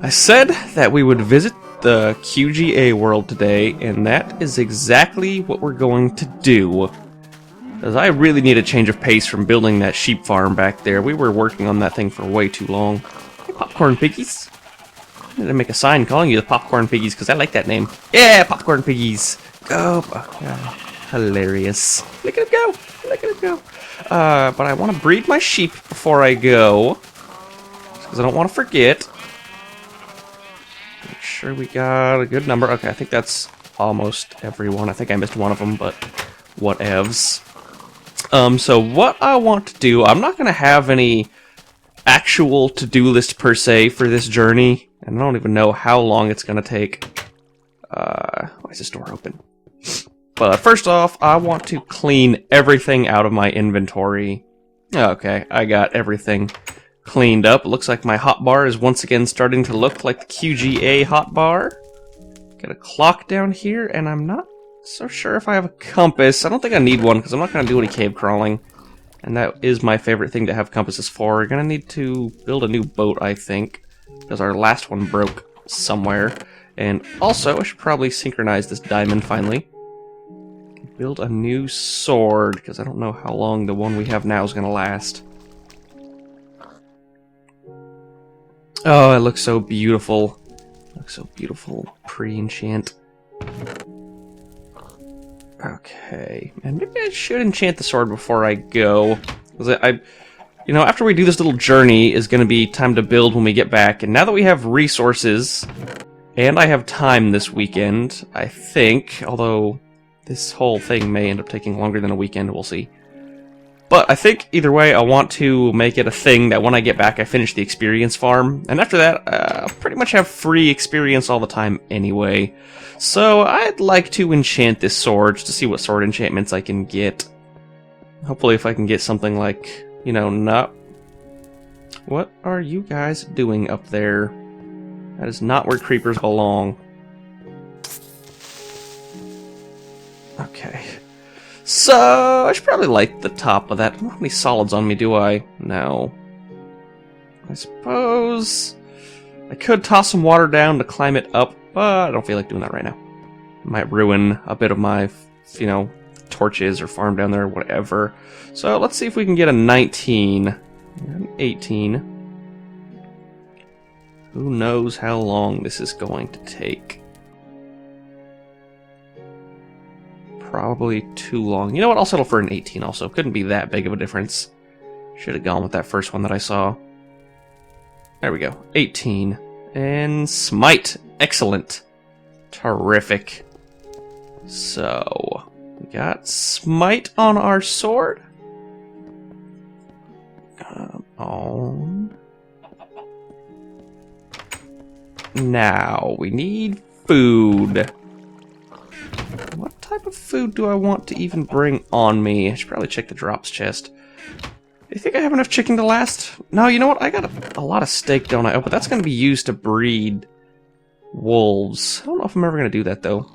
I said that we would visit the QGA world today, and that is exactly what we're going to do. Because I really need a change of pace from building that sheep farm back there. We were working on that thing for way too long. Hey, Popcorn Piggies. I'm going to make a sign calling you the Popcorn Piggies, because I like that name. Yeah, Popcorn Piggies. Go. Hilarious. Look at him go. Look at him go. But I want to breed my sheep before I go, because I don't want to forget. Make sure we got a good number. Okay, I think that's almost everyone. I think I missed one of them, but whatevs. So what I want to do, I'm not going to have any actual to-do list per se for this journey, and I don't even know how long it's going to take. Why is this door open? But first off, I want to clean everything out of my inventory. Okay, I got everything cleaned up. It looks like my hotbar is once again starting to look like the QGA hotbar. Got a clock down here, and I'm not so sure if I have a compass. I don't think I need one, because I'm not going to do any cave crawling. And that is my favorite thing to have compasses for. We're going to need to build a new boat, I think, because our last one broke somewhere. And also, I should probably synchronize this diamond finally. Build a new sword, because I don't know how long the one we have now is going to last. Oh, it looks so beautiful. It looks so beautiful. Pre-enchant. Okay. And maybe I should enchant the sword before I go. Because you know, after we do this little journey is going to be time to build when we get back. And now that we have resources, and I have time this weekend, I think, although this whole thing may end up taking longer than a weekend, we'll see. But I think, either way, I want to make it a thing that when I get back, I finish the experience farm. And after that, I'll pretty much have free experience all the time anyway. So I'd like to enchant this sword, just to see what sword enchantments I can get. Hopefully if I can get something like, you know, not... What are you guys doing up there? That is not where creepers belong. Okay. So, I should probably light the top of that. I don't have any solids on me, do I? No. I suppose I could toss some water down to climb it up, but I don't feel like doing that right now. Might ruin a bit of my, you know, torches or farm down there or whatever. So, let's see if we can get a 19. An 18. Who knows how long this is going to take. Probably too long. You know what? I'll settle for an 18 also. Couldn't be that big of a difference. Should have gone with that first one that I saw. There we go. 18. And smite. Excellent. Terrific. So, we got smite on our sword. Come on. Now, we need food. What type of food do I want to even bring on me? I should probably check the drops chest. Do you think I have enough chicken to last? No, you know what? I got a lot of steak, don't I? Oh, but that's going to be used to breed wolves. I don't know if I'm ever going to do that, though.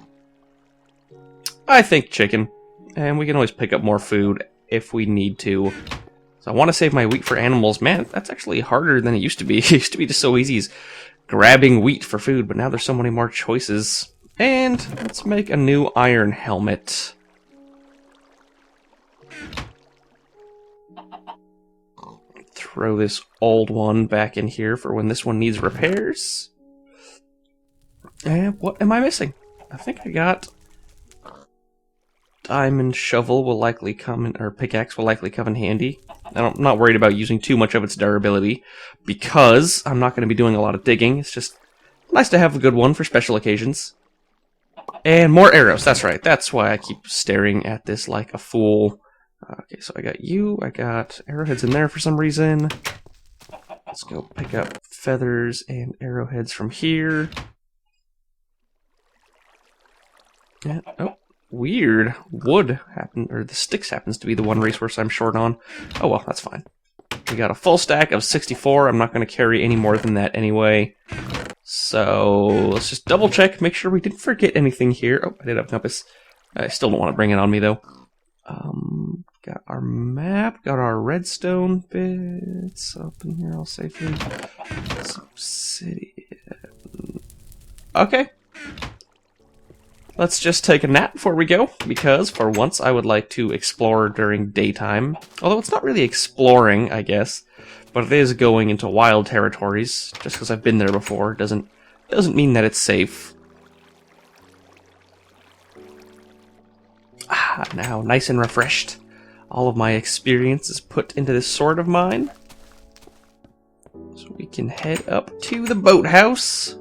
I think chicken. And we can always pick up more food if we need to. So I want to save my wheat for animals. Man, that's actually harder than it used to be. It used to be just so easy as grabbing wheat for food, but now there's so many more choices. And let's make a new iron helmet. Throw this old one back in here for when this one needs repairs. And what am I missing? I think I got... Diamond shovel will likely come in, or pickaxe will likely come in handy. I'm not worried about using too much of its durability, because I'm not going to be doing a lot of digging. It's just nice to have a good one for special occasions. And more arrows, that's right. That's why I keep staring at this like a fool. Okay, so I got you. I got arrowheads in there for some reason. Let's go pick up feathers and arrowheads from here. And, oh, weird. Wood happened, or the sticks happens to be the one resource I'm short on. Oh well, that's fine. We got a full stack of 64. I'm not going to carry any more than that anyway. So let's just double check, make sure we didn't forget anything here. Oh, I did have a compass. I still don't want to bring it on me though. Got our map, got our redstone bits up in here all safely. Some obsidian. Okay. Let's just take a nap before we go, because for once I would like to explore during daytime. Although it's not really exploring, I guess, but it is going into wild territories. Just because I've been there before doesn't mean that it's safe. Ah, now nice and refreshed. All of my experience is put into this sword of mine. So we can head up to the boathouse.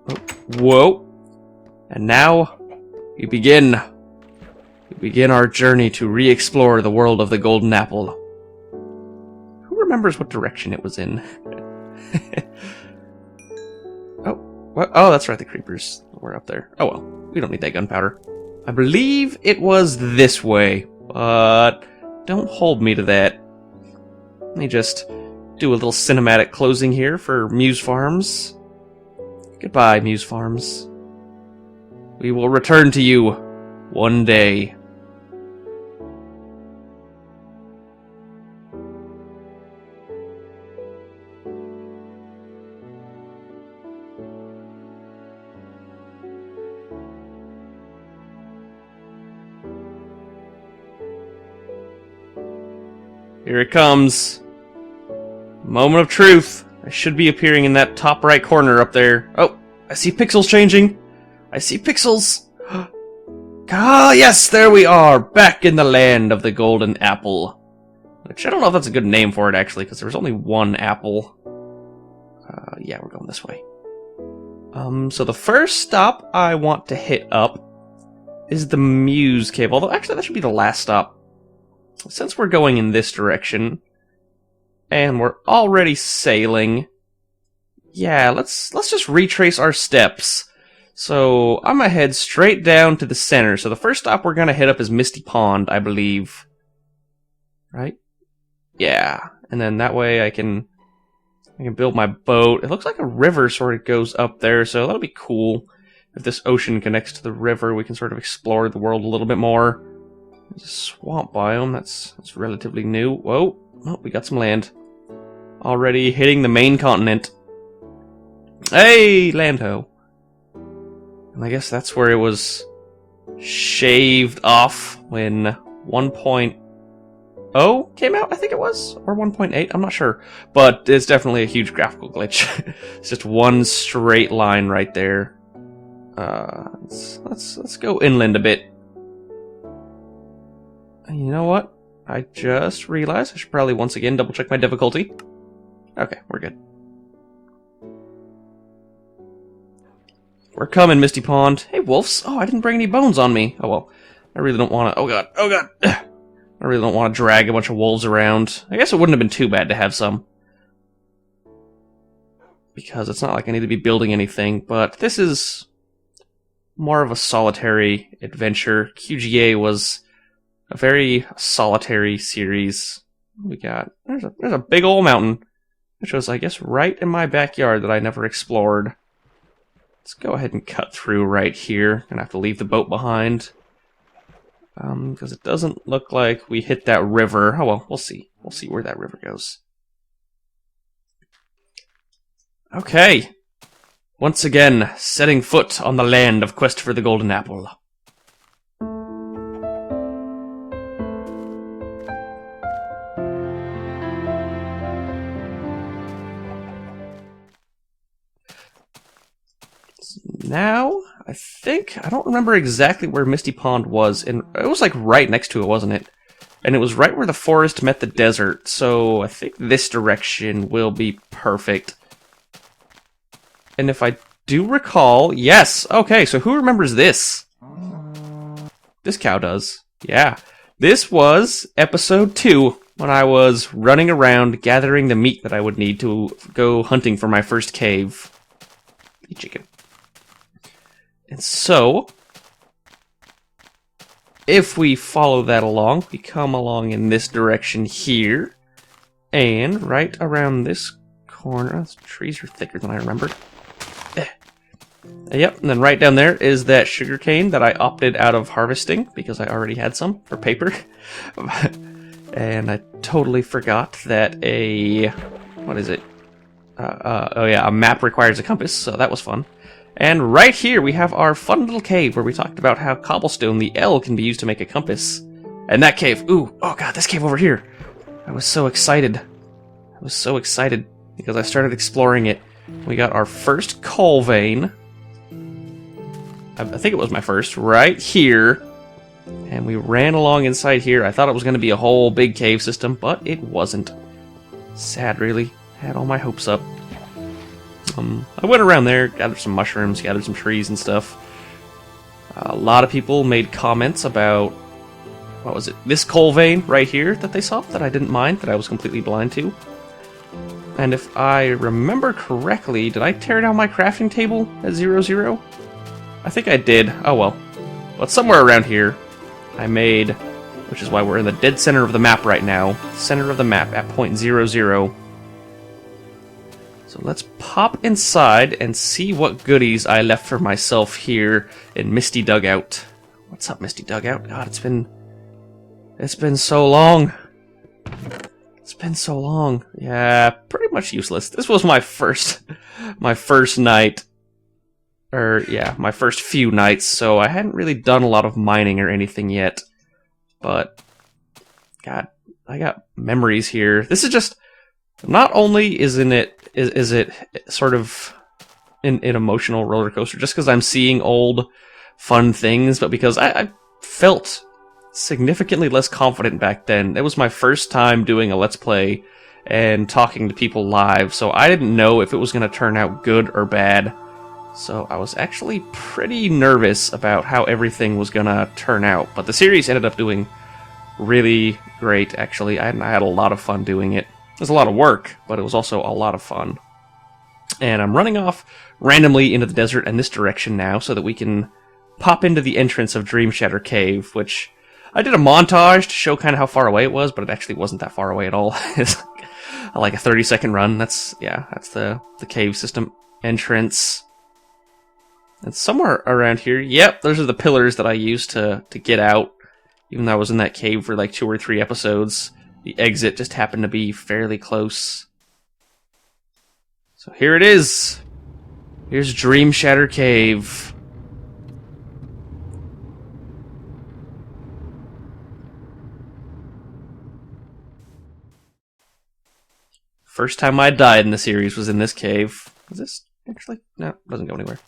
Oh, whoa. And now we begin our journey to re-explore the world of the Golden Apple. Who remembers what direction it was in? Oh, what? Oh, that's right, the creepers were up there. Oh well, we don't need that gunpowder. I believe it was this way, but don't hold me to that. Let me just do a little cinematic closing here for Muse Farms. Goodbye, Muse Farms. We will return to you one day. Here it comes. Moment of truth. I should be appearing in that top right corner up there. Oh, I see pixels changing. I see pixels. Ah, yes, there we are. Back in the land of the Golden Apple. Which I don't know if that's a good name for it, actually, because there was only one apple. Yeah, we're going this way. So the first stop I want to hit up is the Muse cave. Although, actually, that should be the last stop. Since we're going in this direction, and we're already sailing, yeah, let's just retrace our steps. So I'm gonna head straight down to the center. So the first stop we're gonna hit up is Misty Pond, I believe. Right? Yeah, and then that way I can build my boat. It looks like a river sort of goes up there, so that'll be cool. If this ocean connects to the river, we can sort of explore the world a little bit more. There's a swamp biome, that's relatively new. Whoa, oh, we got some land. Already hitting the main continent. Hey, Landho. And I guess that's where it was shaved off when 1.0 came out, I think it was? Or 1.8, I'm not sure. But it's definitely a huge graphical glitch. It's just one straight line right there. Let's go inland a bit. You know what? I just realized I should probably once again double check my difficulty. Okay, we're good. We're coming, Misty Pond. Hey, wolves. Oh, I didn't bring any bones on me. Oh, well. I really don't want to... Oh, God. Oh, God. I really don't want to drag a bunch of wolves around. I guess it wouldn't have been too bad to have some. Because it's not like I need to be building anything. But this is more of a solitary adventure. QGA was a very solitary series. We got... There's a big old mountain. Which was, I guess, right in my backyard that I never explored. Let's go ahead and cut through right here. Gonna have to leave the boat behind. Because it doesn't look like we hit that river. Oh well, we'll see. We'll see where that river goes. Okay. Once again, setting foot on the land of Quest for the Golden Apple. Now, I don't remember exactly where Misty Pond was, and it was like right next to it, wasn't it? And it was right where the forest met the desert, so I think this direction will be perfect. And if I do recall, yes, okay, so who remembers this? This cow does, yeah. This was episode 2, when I was running around gathering the meat that I would need to go hunting for my first cave. Hey, chicken. And so, if we follow that along, we come along in this direction here, and right around this corner, the trees are thicker than I remembered. Yep, and then right down there is that sugarcane that I opted out of harvesting because I already had some for paper. And I totally forgot that what is it? Oh yeah, a map requires a compass, so that was fun. And right here we have our fun little cave where we talked about how cobblestone, the L, can be used to make a compass. And that cave, ooh, oh god, this cave over here. I was so excited. I was so excited because I started exploring it. We got our first coal vein. I think it was my first, right here. And we ran along inside here. I thought it was going to be a whole big cave system, but it wasn't. Sad, really. Had all my hopes up. I went around there, gathered some mushrooms, gathered some trees and stuff. A lot of people made comments about, what was it, this coal vein right here that they saw, that I didn't mind, that I was completely blind to. And if I remember correctly, did I tear down my crafting table at 0, 0? I think I did. Oh well. But somewhere around here, I made, which is why we're in the dead center of the map right now, center of the map at point 0, 0. So let's pop inside and see what goodies I left for myself here in Misty Dugout. What's up, Misty Dugout? God, it's been so long. It's been so long. Yeah, pretty much useless. This was my first night. Or, yeah, my first few nights, so I hadn't really done a lot of mining or anything yet. But, God, I got memories here. This is just, not only is it sort of an emotional roller coaster just because I'm seeing old fun things, but because I felt significantly less confident back then. It was my first time doing a Let's Play and talking to people live, so I didn't know if it was going to turn out good or bad. So I was actually pretty nervous about how everything was going to turn out, but the series ended up doing really great, actually. I had a lot of fun doing it. It was a lot of work, but it was also a lot of fun. And I'm running off randomly into the desert in this direction now so that we can pop into the entrance of Dream Shatter Cave, which I did a montage to show kind of how far away it was, but it actually wasn't that far away at all. It's like a 30-second run. That's the cave system entrance. And somewhere around here, yep, those are the pillars that I used to get out, even though I was in that cave for like 2 or 3 episodes. The exit just happened to be fairly close. So here it is. Here's Dream Shatter Cave. First time I died in the series was in this cave. Is this actually? No, it doesn't go anywhere.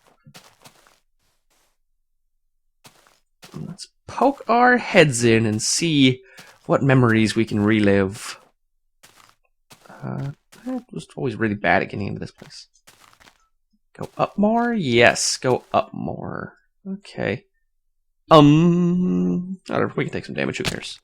Let's poke our heads in and see what memories we can relive. I was always really bad at getting into this place. Go up more? Yes, go up more. Okay. I don't know, we can take some damage, who cares?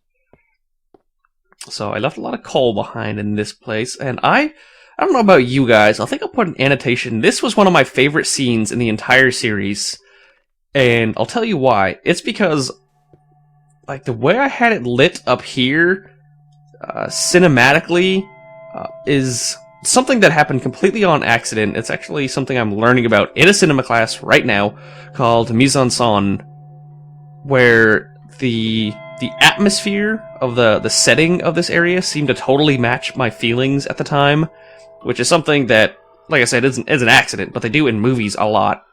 So I left a lot of coal behind in this place, and I don't know about you guys, I think I'll put an annotation. This was one of my favorite scenes in the entire series, and I'll tell you why. It's because, like, the way I had it lit up here, cinematically, is something that happened completely on accident. It's actually something I'm learning about in a cinema class right now called Mise en Scène, where the atmosphere of the setting of this area seemed to totally match my feelings at the time, which is something that, like I said, is an accident, but they do in movies a lot.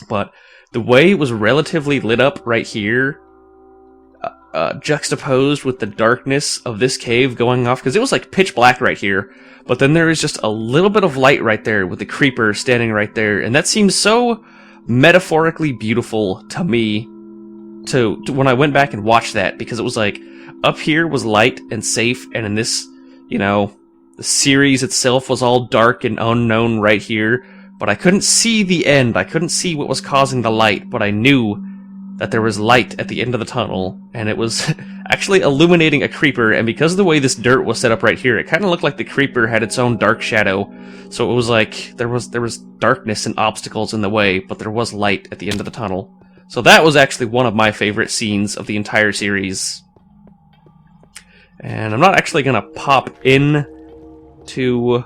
But the way it was relatively lit up right here, juxtaposed with the darkness of this cave going off, because it was like pitch black right here, but then there is just a little bit of light right there with the creeper standing right there, and that seems so metaphorically beautiful to me to when I went back and watched that, because it was like, up here was light and safe, and in this, you know, the series itself was all dark and unknown right here, but I couldn't see the end, I couldn't see what was causing the light, but I knew that there was light at the end of the tunnel, and it was actually illuminating a creeper, and because of the way this dirt was set up right here, it kind of looked like the creeper had its own dark shadow, so it was like there was darkness and obstacles in the way, but there was light at the end of the tunnel. So that was actually one of my favorite scenes of the entire series. And I'm not actually going to pop in to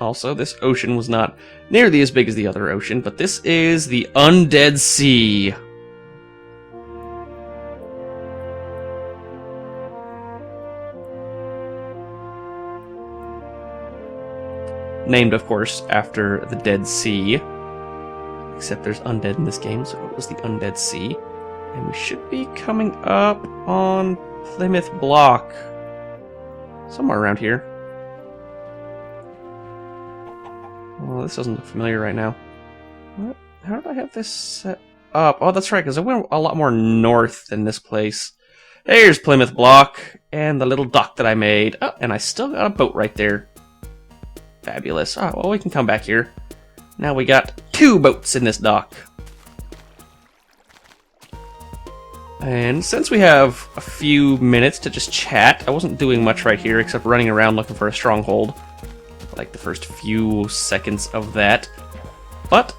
Also, this ocean was not nearly as big as the other ocean, but this is the Undead Sea. Named, of course, after the Dead Sea. Except there's undead in this game, so it was the Undead Sea. And we should be coming up on Plymouth Block. Somewhere around here. Well, this doesn't look familiar right now. What? How did I have this set up? Oh, that's right, because I went a lot more north than this place. Here's Plymouth Block, and the little dock that I made. Oh, and I still got a boat right there. Fabulous. Oh, well, we can come back here. Now we got 2 boats in this dock. And since we have a few minutes to just chat, I wasn't doing much right here except running around looking for a stronghold. Like the first few seconds of that. But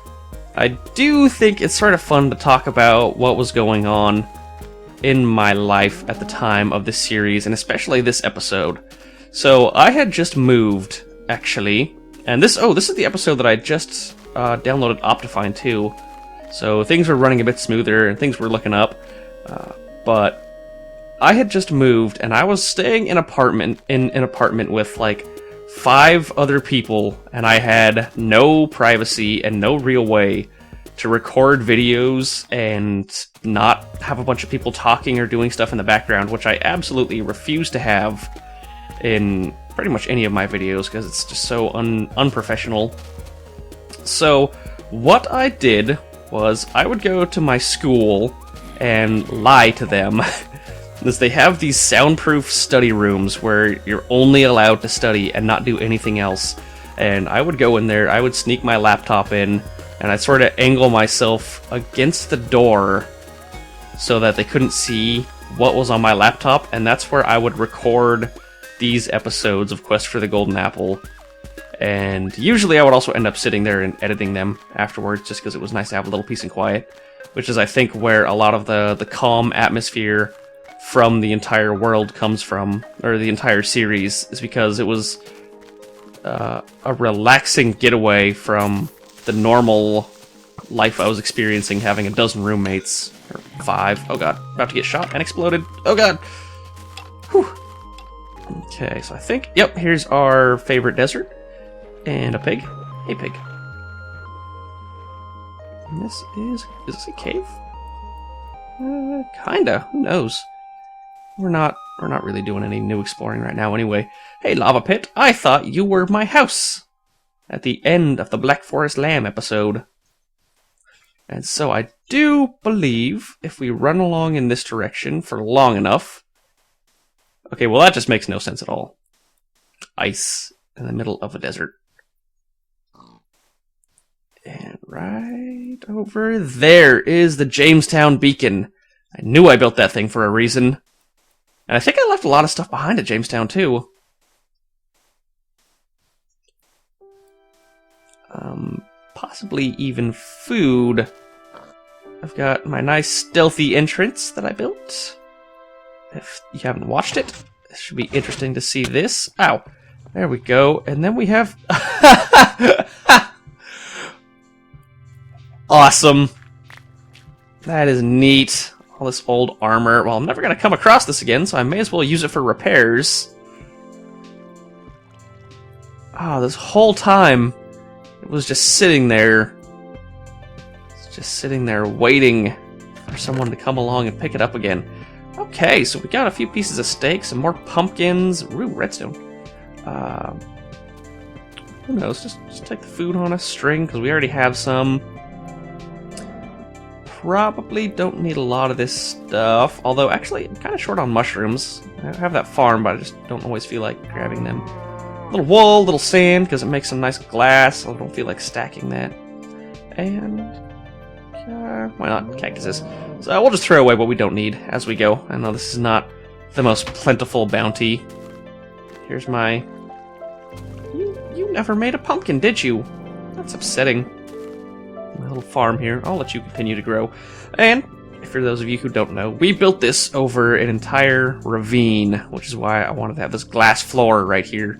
I do think it's sort of fun to talk about what was going on in my life at the time of this series, and especially this episode. So I had just moved, actually, and this is the episode that I just downloaded Optifine too. So things were running a bit smoother and things were looking up. But I had just moved and I was staying in an apartment with like 5 other people, and I had no privacy and no real way to record videos and not have a bunch of people talking or doing stuff in the background, which I absolutely refuse to have in pretty much any of my videos because it's just so unprofessional. So what I did was I would go to my school and lie to them. As they have these soundproof study rooms where you're only allowed to study and not do anything else. And I would go in there, I would sneak my laptop in, and I'd sort of angle myself against the door so that they couldn't see what was on my laptop, and that's where I would record these episodes of Quest for the Golden Apple. And usually I would also end up sitting there and editing them afterwards, just because it was nice to have a little peace and quiet, which is, I think, where a lot of the calm atmosphere from the entire world comes from, or the entire series, is because it was a relaxing getaway from the normal life I was experiencing, having a dozen roommates, or 5. Oh god, about to get shot and exploded. Oh god! Whew. Okay, so I think, yep, here's our favorite desert, and a pig. Hey, pig. And this is this a cave? Kinda, who knows? We're not really doing any new exploring right now anyway. Hey, Lava Pit, I thought you were my house at the end of the Black Forest Lamb episode. And so I do believe if we run along in this direction for long enough... Okay, well that just makes no sense at all. Ice in the middle of a desert. And right over there is the Jamestown Beacon. I knew I built that thing for a reason. And I think I left a lot of stuff behind at Jamestown, too. Possibly even food. I've got my nice stealthy entrance that I built. If you haven't watched it, it should be interesting to see this. Ow. There we go. And then we have... Awesome. That is neat. All this old armor. Well, I'm never going to come across this again, so I may as well use it for repairs. Ah, this whole time, it was just sitting there. It's just sitting there waiting for someone to come along and pick it up again. Okay, so we got a few pieces of steak, some more pumpkins. Ooh, redstone. Who knows? Just take the food on a string, because we already have some. Probably don't need a lot of this stuff. Although, actually, I'm kind of short on mushrooms. I have that farm, but I just don't always feel like grabbing them. A little wool, a little sand, because it makes some nice glass. I don't feel like stacking that. And... why not? Cactuses. So we'll just throw away what we don't need as we go. I know this is not the most plentiful bounty. Here's my... You never made a pumpkin, did you? That's upsetting. My little farm here. I'll let you continue to grow. And, for those of you who don't know, we built this over an entire ravine, which is why I wanted to have this glass floor right here.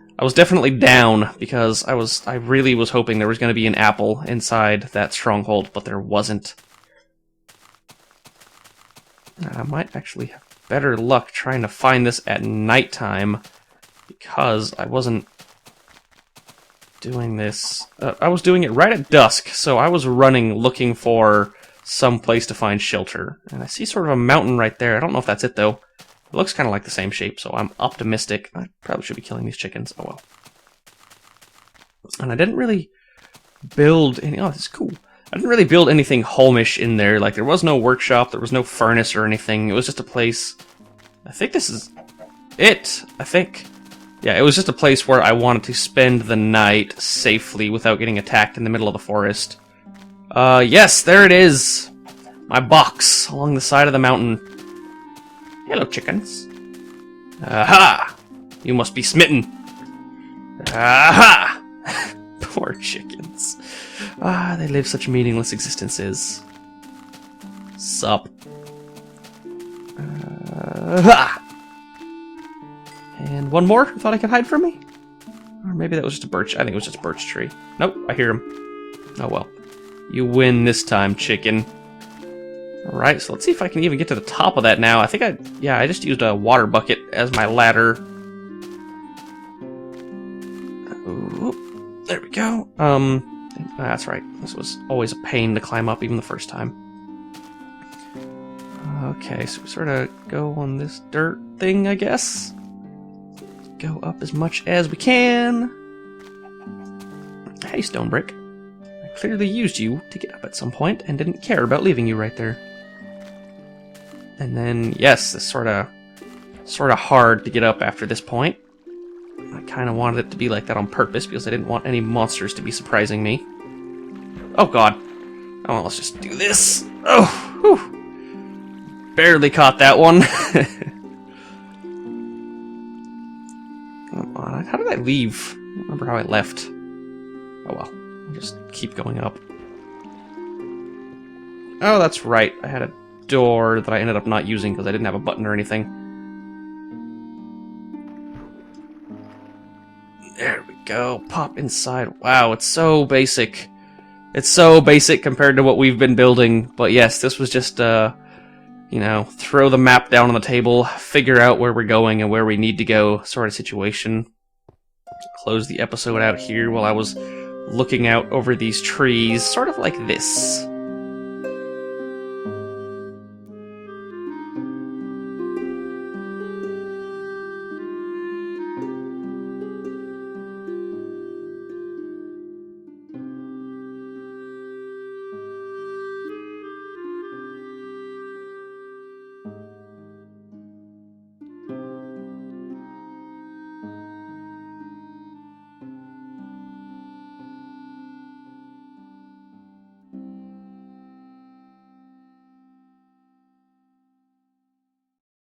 I was definitely down because I really was hoping there was going to be an apple inside that stronghold, but there wasn't. I might actually have better luck trying to find this at nighttime because I wasn't doing this. I was doing it right at dusk, so I was running looking for some place to find shelter. And I see sort of a mountain right there. I don't know if that's it though. It looks kind of like the same shape, so I'm optimistic. I probably should be killing these chickens. Oh well. And I didn't really build any... Oh, this is cool. I didn't really build anything homish in there. Like, there was no workshop, there was no furnace or anything. It was just a place... I think this is it, I think. Yeah, it was just a place where I wanted to spend the night safely without getting attacked in the middle of the forest. Yes, there it is! My box along the side of the mountain. Hello, chickens. Aha! You must be smitten. Aha! Poor chickens. Ah, they live such meaningless existences. Sup. And one more? Thought I could hide from me? Or maybe that was just a birch. I think it was just a birch tree. Nope, I hear him. Oh well. You win this time, chicken. Alright, so let's see if I can even get to the top of that now. I think I just used a water bucket as my ladder. Ooh, there we go. That's right. This was always a pain to climb up even the first time. Okay, so we sort of go on this dirt thing, I guess. Go up as much as we can. Hey, stone brick. I clearly used you to get up at some point and didn't care about leaving you right there. And then, yes, this sort of hard to get up after this point. I kind of wanted it to be like that on purpose because I didn't want any monsters to be surprising me. Oh god. Oh, well, let's just do this. Oh, whew. Barely caught that one. Come on, how did I leave? I don't remember how I left. Oh well, I'll just keep going up. Oh, that's right. I had a door that I ended up not using because I didn't have a button or anything. There we go. Pop inside. Wow, it's so basic. It's so basic compared to what we've been building. But yes, this was just, you know, throw the map down on the table, figure out where we're going and where we need to go sort of situation. Close the episode out here while I was looking out over these trees, sort of like this.